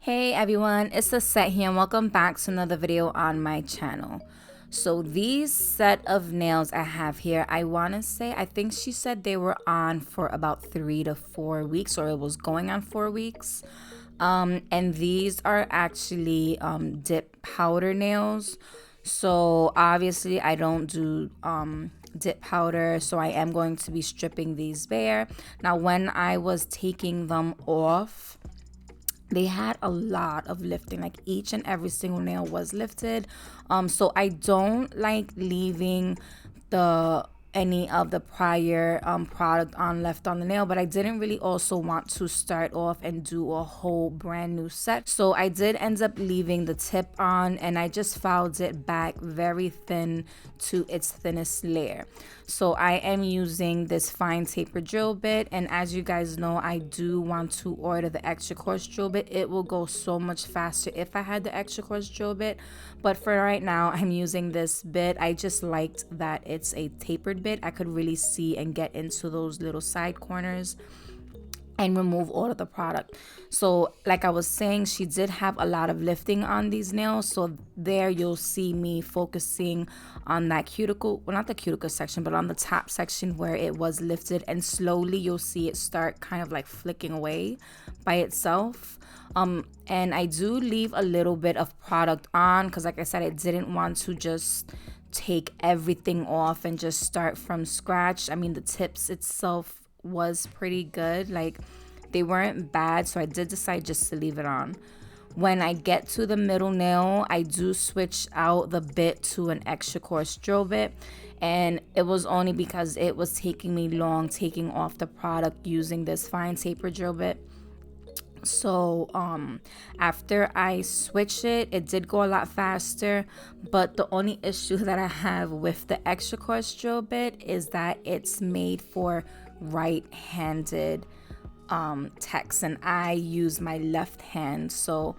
Hey everyone, it's Lissette here and welcome back to another video on my channel. So these set of nails I have here, I think she said they were on for about 3 to 4 weeks, or it was going on 4 weeks. And these are actually dip powder nails. So obviously I don't do dip powder, so I am going to be stripping these bare. Now when I was taking them off, they had a lot of lifting, like each and every single nail was lifted. So I don't like leaving the any of the prior product on left on the nail, but I didn't really also want to start off and do a whole brand new set, so I did end up leaving the tip on, and I just filed it back very thin to its thinnest layer. So I am using this fine tapered drill bit, and as you guys know, I do want to order the extra coarse drill bit. It will go so much faster if I had the extra coarse drill bit, but for right now I'm using this bit. I just liked that it's a tapered bit. I could really see and get into those little side corners and remove all of the product. So like I was saying, she did have a lot of lifting on these nails, so there you'll see me focusing on that cuticle, well, not the cuticle section, but on the top section where it was lifted, and slowly you'll see it start kind of like flicking away by itself. And I do leave a little bit of product on because, like I said, I didn't want to just take everything off and just start from scratch. I mean, the tips itself was pretty good, like they weren't bad, so I did decide just to leave it on. When I get to the middle nail, I do switch out the bit to an extra coarse drill bit, and it was only because it was taking me long taking off the product using this fine taper drill bit. So after I switched it, it did go a lot faster, but the only issue that I have with the extra coarse drill bit is that it's made for right-handed techs, and I use my left hand, so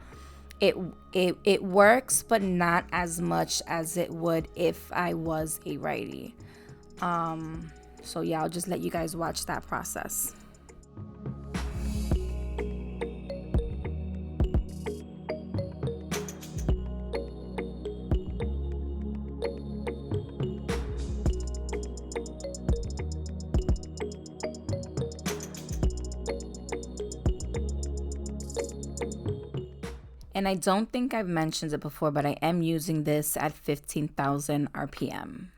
it works, but not as much as it would if I was a righty. So yeah, I'll just let you guys watch that process. And I don't think I've mentioned it before, but I am using this at 15,000 RPM.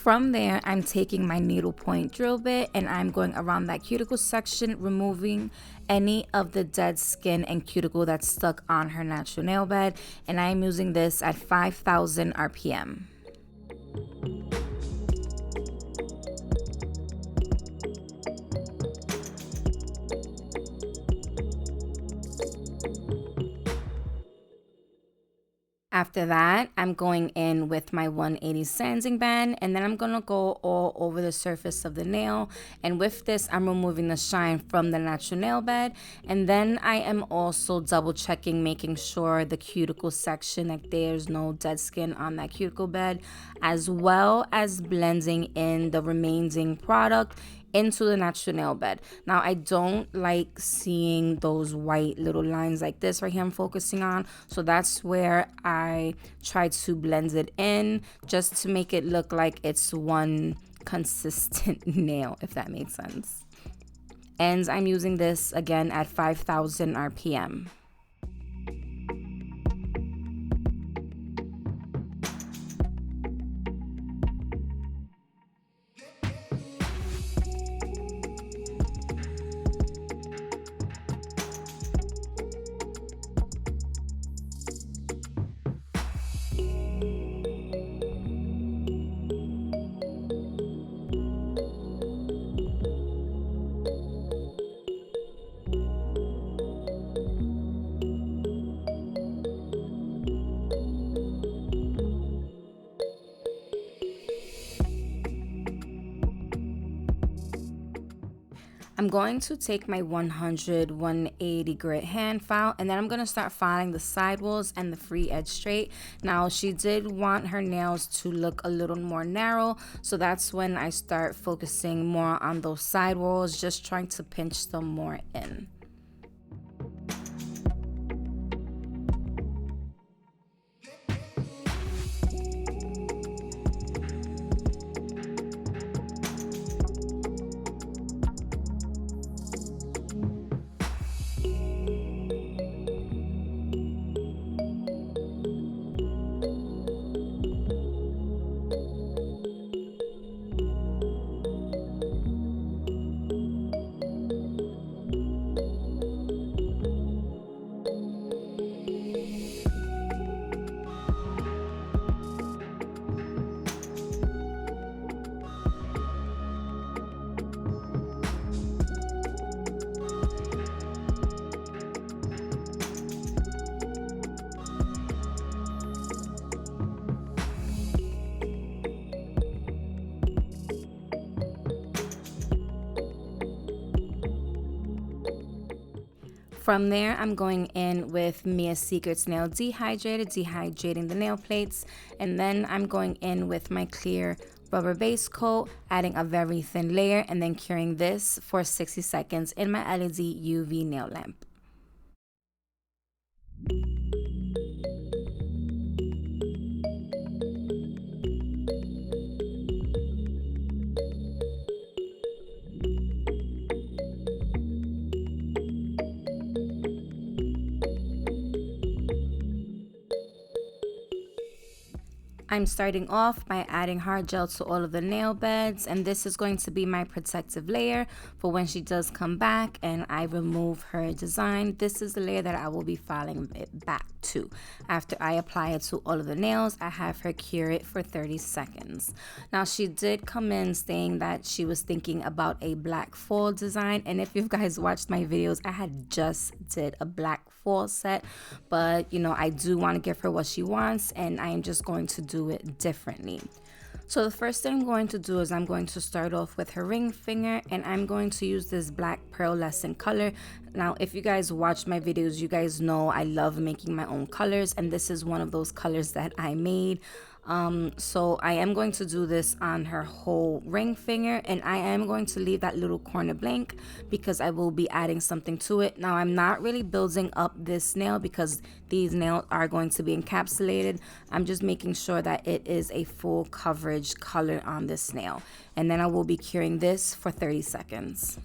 From there, I'm taking my needlepoint drill bit and I'm going around that cuticle section, removing any of the dead skin and cuticle that's stuck on her natural nail bed, and I'm using this at 5,000 RPM. After that, I'm going in with my 180 sanding band, and then I'm gonna go all over the surface of the nail. And with this, I'm removing the shine from the natural nail bed. And then I am also double checking, making sure the cuticle section, that there's no dead skin on that cuticle bed, as well as blending in the remaining product into the natural nail bed. Now, I don't like seeing those white little lines like this right here I'm focusing on, so that's where I try to blend it in just to make it look like it's one consistent nail, if that makes sense. And I'm using this again at 5,000 RPM. I'm going to take my 180 grit hand file, and then I'm going to start filing the sidewalls and the free edge straight. Now, she did want her nails to look a little more narrow, so that's when I start focusing more on those sidewalls, just trying to pinch them more in. From there, I'm going in with Mia Secret's Nail Dehydrated, dehydrating the nail plates. And then I'm going in with my clear rubber base coat, adding a very thin layer, and then curing this for 60 seconds in my LED UV nail lamp. I'm starting off by adding hard gel to all of the nail beds, and this is going to be my protective layer for when she does come back and I remove her design. This is the layer that I will be filing it back to. After I apply it to all of the nails, I have her cure it for 30 seconds. Now, she did come in saying that she was thinking about a black fall design, and if you guys watched my videos, I had just did a black fall set, but you know, I do want to give her what she wants, and I am just going to do it differently. So the first thing I'm going to do is I'm going to start off with her ring finger, and I'm going to use this black pearlescent color. Now, if you guys watch my videos, you guys know I love making my own colors, and this is one of those colors that I made. So I am going to do this on her whole ring finger, and I am going to leave that little corner blank because I will be adding something to it. Now, I'm not really building up this nail because these nails are going to be encapsulated. I'm just making sure that it is a full coverage color on this nail, and then I will be curing this for 30 seconds.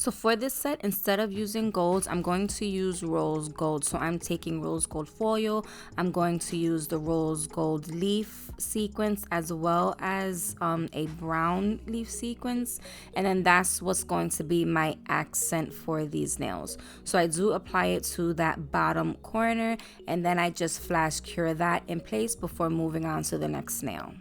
So for this set, instead of using golds, I'm going to use rose gold. So I'm taking rose gold foil. I'm going to use the rose gold leaf sequence as well as a brown leaf sequence. And then that's what's going to be my accent for these nails. So I do apply it to that bottom corner, and then I just flash cure that in place before moving on to the next nail.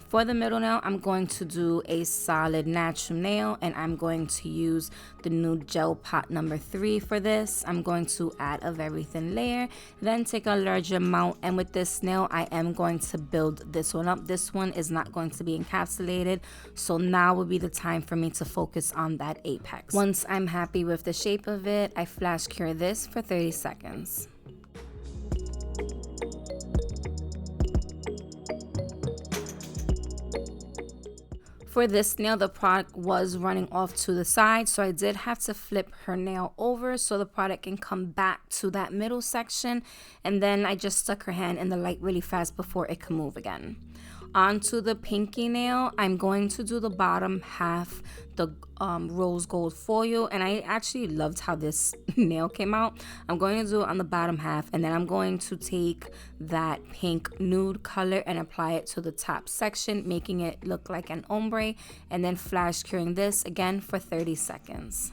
For the middle nail, I'm going to do a solid natural nail, and I'm going to use the Nude GelPot number 3 for this. I'm going to add a very thin layer, then take a larger amount, and with this nail, I am going to build this one up. This one is not going to be encapsulated, so now would be the time for me to focus on that apex. Once I'm happy with the shape of it, I flash cure this for 30 seconds. For this nail, the product was running off to the side, so I did have to flip her nail over so the product can come back to that middle section, and then I just stuck her hand in the light really fast before it could move again. Onto the pinky nail, I'm going to do the bottom half, the rose gold foil, and I actually loved how this nail came out. I'm going to do it on the bottom half, and then I'm going to take that pink nude color and apply it to the top section, making it look like an ombre, and then flash curing this again for 30 seconds.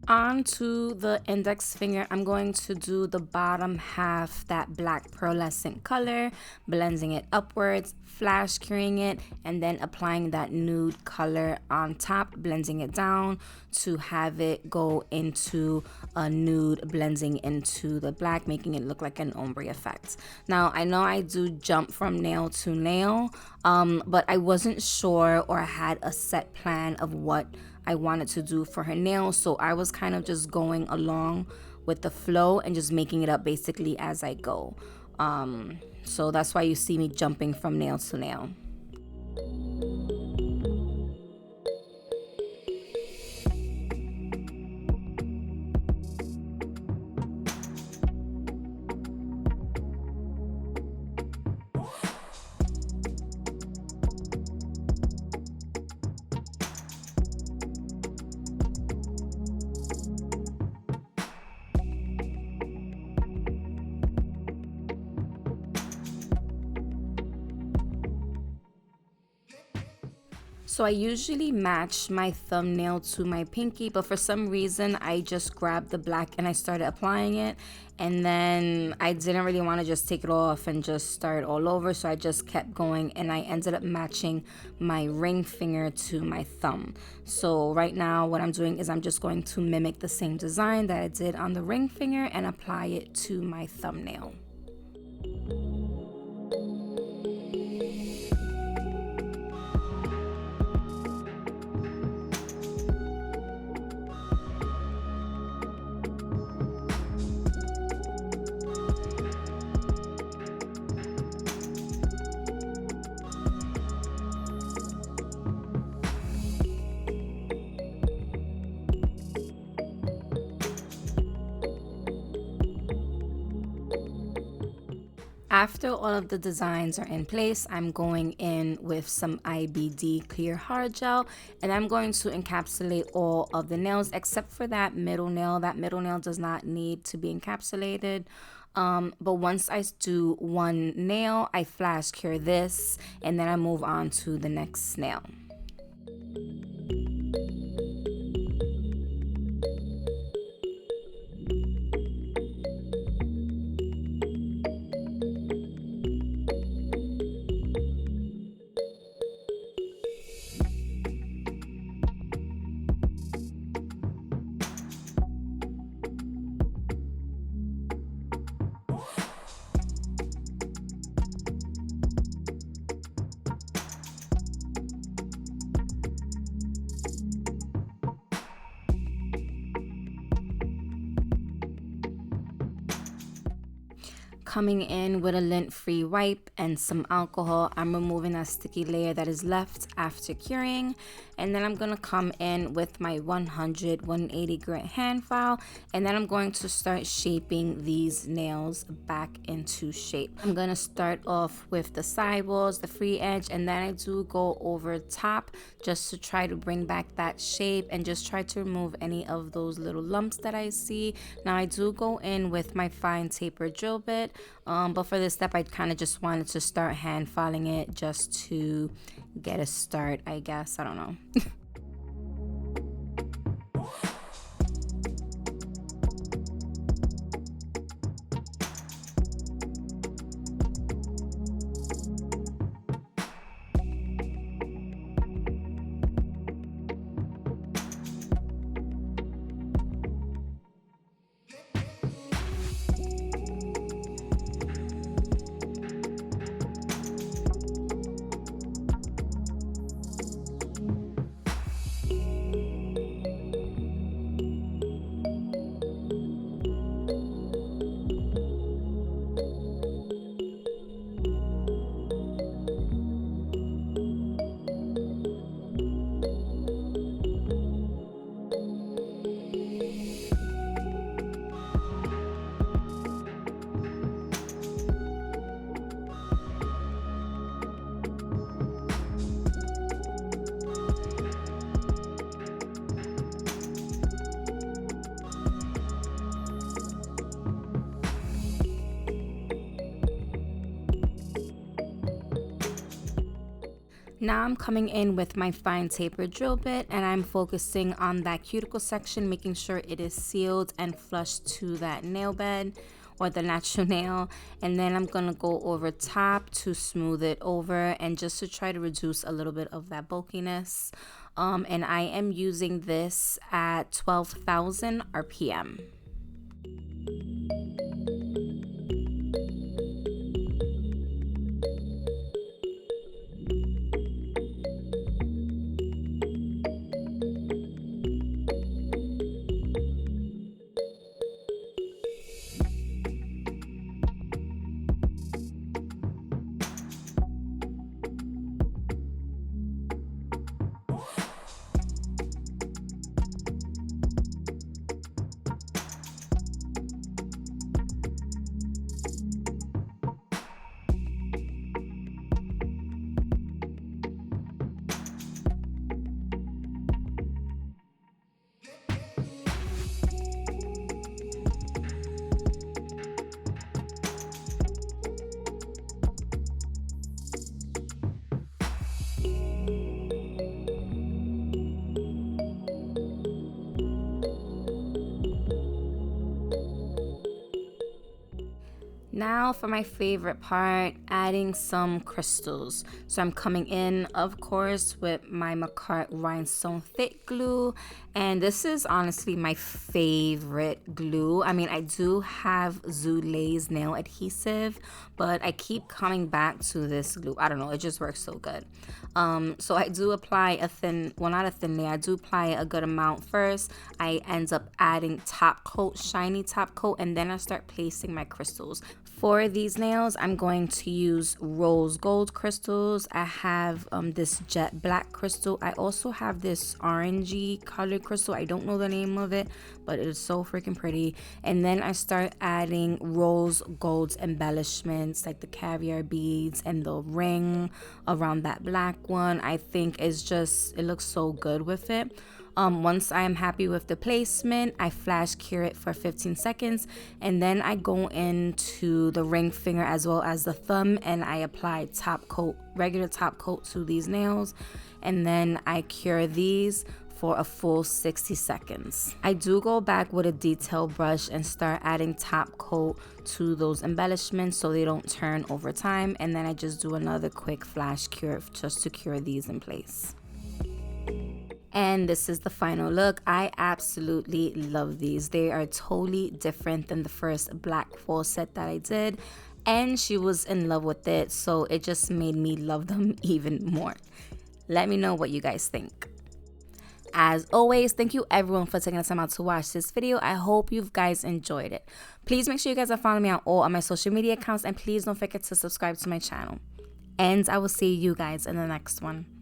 On to the index finger, I'm going to do the bottom half, that black pearlescent color, blending it upwards, flash curing it, and then applying that nude color on top, blending it down to have it go into a nude, blending into the black, making it look like an ombre effect. Now, I know I do jump from nail to nail, but I wasn't sure or had a set plan of what I wanted to do for her nails, so I was kind of just going along with the flow and just making it up basically as I go. So that's why you see me jumping from nail to nail. So I usually match my thumbnail to my pinky, but for some reason I just grabbed the black and I started applying it, and then I didn't really want to just take it off and just start all over, so I just kept going and I ended up matching my ring finger to my thumb. So right now what I'm doing is I'm just going to mimic the same design that I did on the ring finger and apply it to my thumbnail. After all of the designs are in place, I'm going in with some IBD clear hard gel, and I'm going to encapsulate all of the nails except for that middle nail. That middle nail does not need to be encapsulated. But once I do one nail, I flash cure this, and then I move on to the next nail. coming in with a lint-free wipe and some alcohol. I'm removing that sticky layer that is left after curing. And then I'm going to come in with my 180 grit hand file. And then I'm going to start shaping these nails back into shape. I'm going to start off with the sidewalls, the free edge, and then I do go over top just to try to bring back that shape and just try to remove any of those little lumps that I see. Now I do go in with my fine tapered drill bit, but for this step I kind of just wanted to start hand filing it just to get a start, I guess. I don't know. Now I'm coming in with my fine tapered drill bit and I'm focusing on that cuticle section, making sure it is sealed and flush to that nail bed or the natural nail. And then I'm gonna go over top to smooth it over and just to try to reduce a little bit of that bulkiness. And I am using this at 12,000 RPM. Now for my favorite part, adding some crystals. So I'm coming in, of course, with my MAKARTT rhinestone thick glue, and this is honestly my favorite glue. I mean, I do have Zulay's nail adhesive, but I keep coming back to this glue. I don't know, it just works so good. So I do apply a thin, well, not a thin layer, I do apply a good amount first. I end up adding top coat, shiny top coat, and then I start placing my crystals. For these nails, I'm going to use rose gold crystals. I have this jet black crystal. I also have this orangey colored crystal. I don't know the name of it, but it is so freaking pretty. And then I start adding rose gold embellishments like the caviar beads and the ring around that black one. I think it's just, it looks so good with it. Once I am happy with the placement, I flash cure it for 15 seconds, and then I go into the ring finger as well as the thumb and I apply top coat, regular top coat to these nails, and then I cure these for a full 60 seconds. I do go back with a detail brush and start adding top coat to those embellishments so they don't turn over time, and then I just do another quick flash cure just to cure these in place. And this is the final look. I absolutely love these. They are totally different than the first black fall set that I did, and she was in love with it, so it just made me love them even more. Let me know what you guys think. as always, thank you everyone for taking the time out to watch this video. I hope you guys enjoyed it. Please make sure you guys are following me on all of my social media accounts, and please don't forget to subscribe to my channel. And I will see you guys in the next one.